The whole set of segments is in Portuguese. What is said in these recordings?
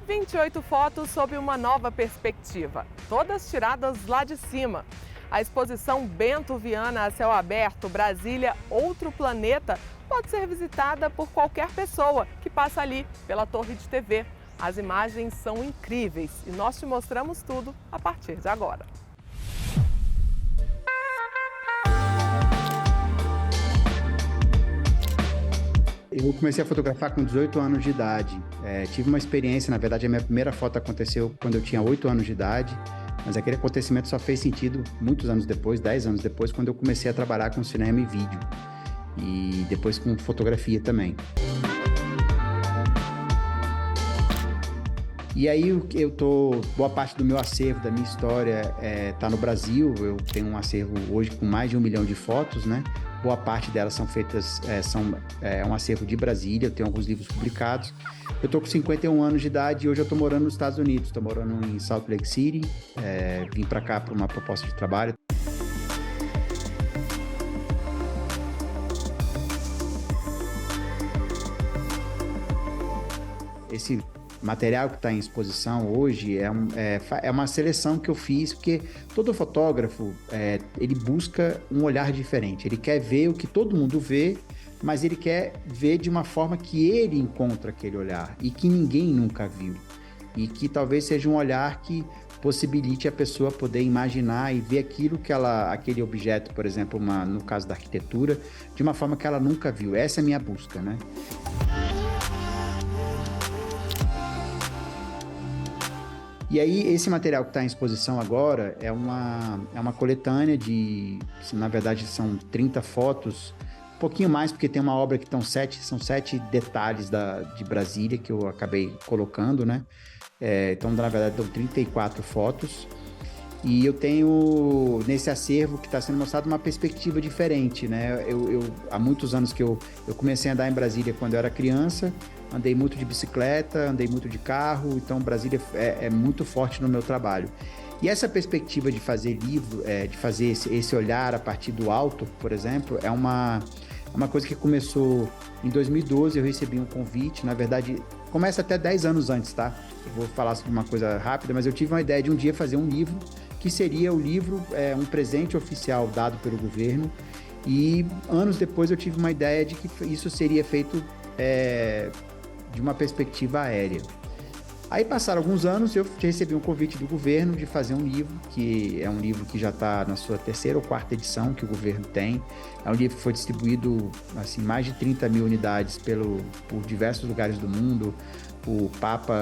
28 fotos sob uma nova perspectiva, todas tiradas lá de cima. A exposição Bento Viana a céu aberto, Brasília, Outro Planeta, pode ser visitada por qualquer pessoa que passa ali pela torre de TV. As imagens são incríveis e nós te mostramos tudo a partir de agora. Eu comecei a fotografar com 18 anos de idade. Tive uma experiência, na verdade, a minha primeira foto aconteceu quando eu tinha 8 anos de idade, mas aquele acontecimento só fez sentido muitos anos depois, 10 anos depois, quando eu comecei a trabalhar com cinema e vídeo, e depois com fotografia também. E aí boa parte do meu acervo, da minha história tá no Brasil. Eu tenho um acervo hoje com mais de 1 milhão de fotos, né? Boa parte delas são feitas, um acervo de Brasília, eu tenho alguns livros publicados. Eu tô com 51 anos de idade e hoje eu tô morando nos Estados Unidos, tô morando em Salt Lake City, vim para cá por uma proposta de trabalho. Esse material que está em exposição hoje é uma seleção que eu fiz, porque todo fotógrafo, ele busca um olhar diferente. Ele quer ver o que todo mundo vê, mas ele quer ver de uma forma que ele encontra aquele olhar e que ninguém nunca viu. E que talvez seja um olhar que possibilite a pessoa poder imaginar e ver aquilo aquele objeto, por exemplo, no caso da arquitetura, de uma forma que ela nunca viu. Essa é a minha busca, né? E aí, esse material que está em exposição agora é uma coletânea na verdade, são 30 fotos, um pouquinho mais, porque tem uma obra que são 7 detalhes de Brasília que eu acabei colocando, né? Então, na verdade, dão 34 fotos. E eu tenho, nesse acervo que está sendo mostrado, uma perspectiva diferente, né? Há muitos anos que eu comecei a andar em Brasília quando eu era criança, andei muito de bicicleta, andei muito de carro, então Brasília é muito forte no meu trabalho. E essa perspectiva de fazer livro, de fazer esse olhar a partir do alto, por exemplo, é uma coisa que começou em 2012, eu recebi um convite, na verdade, começa até 10 anos antes, tá? Eu vou falar sobre uma coisa rápida, mas eu tive uma ideia de um dia fazer um livro, que seria o livro, um presente oficial dado pelo governo, e anos depois eu tive uma ideia de que isso seria feito de uma perspectiva aérea. Aí passaram alguns anos, eu recebi um convite do governo de fazer um livro, que é um livro que já está na sua 3ª ou 4ª edição que o governo tem. É um livro que foi distribuído, assim, mais de 30 mil unidades por diversos lugares do mundo. O Papa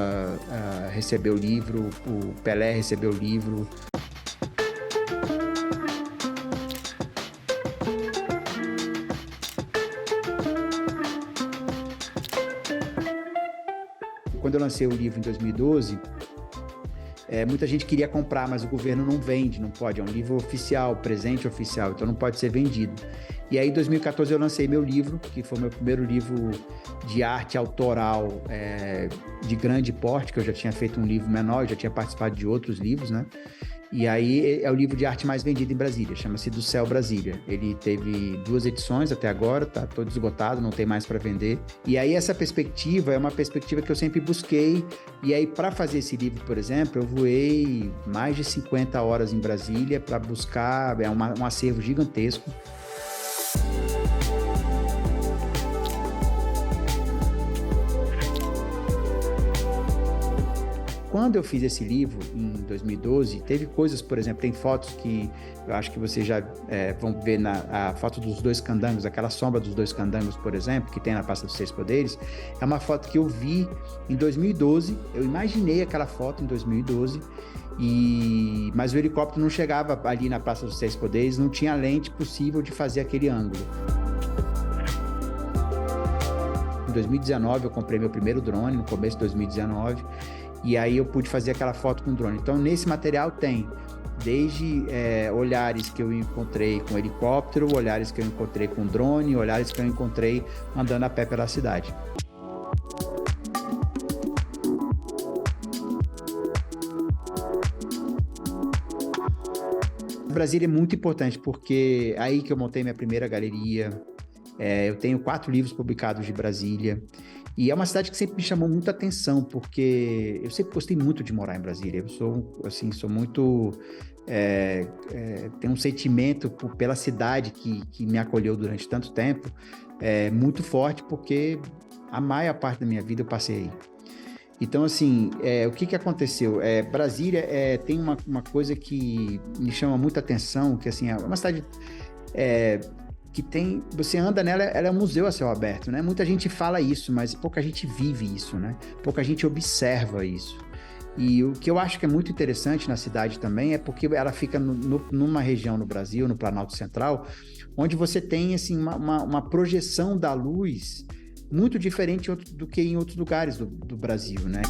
recebeu o livro, o Pelé recebeu o livro. Quando eu lancei o livro em 2012, muita gente queria comprar, mas o governo não vende, não pode. É um livro oficial, presente oficial, então não pode ser vendido. E aí, em 2014, eu lancei meu livro, que foi o meu primeiro livro de arte autoral de grande porte, que eu já tinha feito um livro menor, eu já tinha participado de outros livros, né? E aí é o livro de arte mais vendido em Brasília, chama-se Do Céu Brasília. Ele teve 2 edições até agora, tá todo esgotado, não tem mais para vender. E aí essa perspectiva é uma perspectiva que eu sempre busquei. E aí, para fazer esse livro, por exemplo, eu voei mais de 50 horas em Brasília para buscar um acervo gigantesco. Quando eu fiz esse livro, em 2012, teve coisas, por exemplo, tem fotos que eu acho que vocês já vão ver a foto dos 2 candangos, aquela sombra dos 2 candangos, por exemplo, que tem na Praça dos 6 Poderes, é uma foto que eu vi em 2012, eu imaginei aquela foto em 2012, mas o helicóptero não chegava ali na Praça dos 6 Poderes, não tinha lente possível de fazer aquele ângulo. Em 2019, eu comprei meu primeiro drone, no começo de 2019, e aí eu pude fazer aquela foto com drone. Então, nesse material tem desde olhares que eu encontrei com helicóptero, olhares que eu encontrei com drone, olhares que eu encontrei andando a pé pela cidade. Brasília é muito importante, porque é aí que eu montei minha primeira galeria. Eu tenho 4 livros publicados de Brasília. E é uma cidade que sempre me chamou muita atenção, porque eu sempre gostei muito de morar em Brasília. Eu sou muito... tenho um sentimento pela cidade que me acolheu durante tanto tempo, muito forte, porque a maior parte da minha vida eu passei aí. Então, assim, o que aconteceu? Brasília tem uma coisa que me chama muita atenção, que assim, é uma cidade que tem... Você anda nela, ela é um museu a céu aberto, né? Muita gente fala isso, mas pouca gente vive isso, né? Pouca gente observa isso. E o que eu acho que é muito interessante na cidade também é porque ela fica numa região no Brasil, no Planalto Central, onde você tem, assim, uma projeção da luz muito diferente do que em outros lugares do Brasil, né?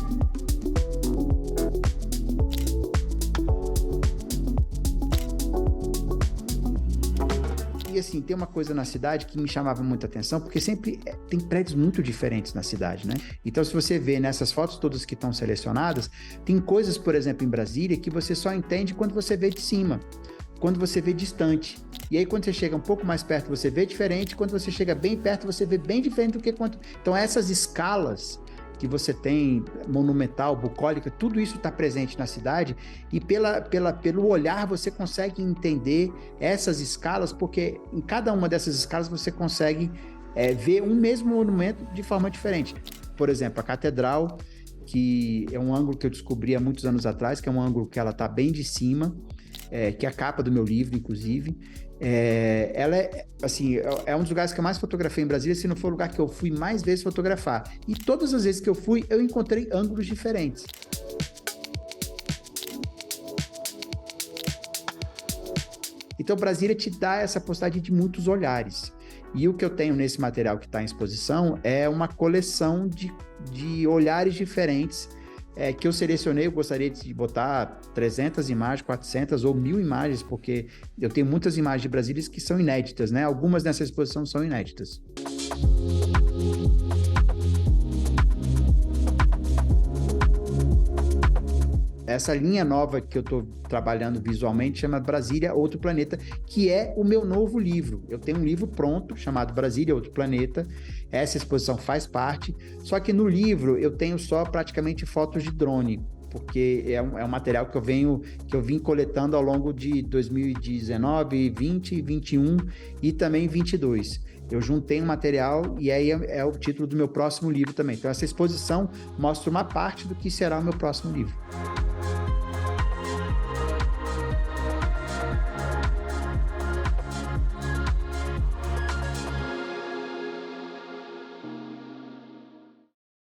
E assim, tem uma coisa na cidade que me chamava muita atenção, porque sempre tem prédios muito diferentes na cidade, né? Então, se você vê nessas fotos todas que estão selecionadas, tem coisas, por exemplo, em Brasília, que você só entende quando você vê de cima, quando você vê distante. E aí, quando você chega um pouco mais perto, você vê diferente, quando você chega bem perto, você vê bem diferente do que quando... Então, essas escalas que você tem, monumental, bucólica, tudo isso está presente na cidade, e pelo olhar você consegue entender essas escalas, porque em cada uma dessas escalas você consegue ver um mesmo monumento de forma diferente. Por exemplo, a Catedral, que é um ângulo que eu descobri há muitos anos atrás, que é um ângulo que ela está bem de cima, que é a capa do meu livro, inclusive. Ela é um dos lugares que eu mais fotografei em Brasília, se não for o lugar que eu fui mais vezes fotografar. E todas as vezes que eu fui, eu encontrei ângulos diferentes. Então, Brasília te dá essa possibilidade de muitos olhares. E o que eu tenho nesse material que está em exposição é uma coleção de olhares diferentes que eu selecionei. Eu gostaria de botar 300 imagens, 400 ou 1000 imagens, porque eu tenho muitas imagens de Brasília que são inéditas, né? Algumas nessa exposição são inéditas. Essa linha nova que eu estou trabalhando visualmente chama Brasília, Outro Planeta, que é o meu novo livro. Eu tenho um livro pronto chamado Brasília, Outro Planeta. Essa exposição faz parte, só que no livro eu tenho só praticamente fotos de drone, porque é um material que eu vim coletando ao longo de 2019, 20, 21 e também 22. Eu juntei um material e aí é o título do meu próximo livro também. Então essa exposição mostra uma parte do que será o meu próximo livro.